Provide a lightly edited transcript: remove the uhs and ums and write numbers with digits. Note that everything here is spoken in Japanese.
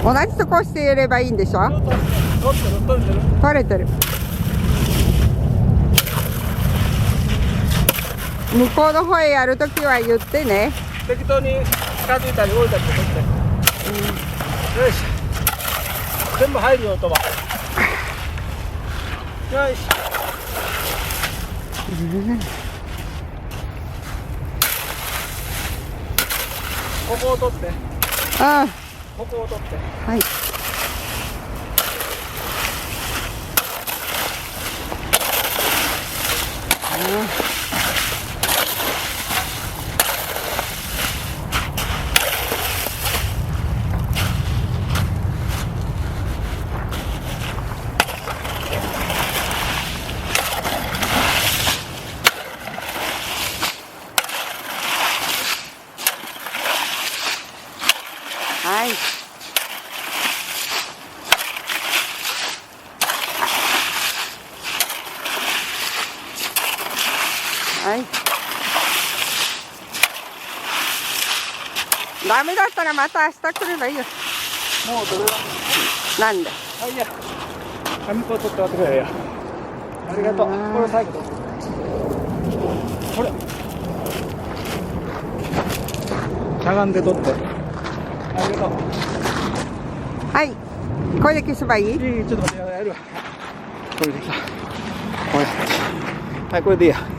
同じとこしてやればいいんでしょ。取れてる。向こうの方へやるときは言ってね。適当に近づいたり置いたりとかして、よし、全部入るよ音は。よし、ここを取って、ここを取って、はい。はい。はい。ダメだったらまた明日来ればいいよ。もうどれだ。なんで。あ、いや、紙粉を取って渡ってくれよ。ありがとう。これ最後。これ。しゃがんで取って。ありがとう。はい。これで消せばいい？ちょっと待って、やるわ。これでさ。これ。はい、これでいいや。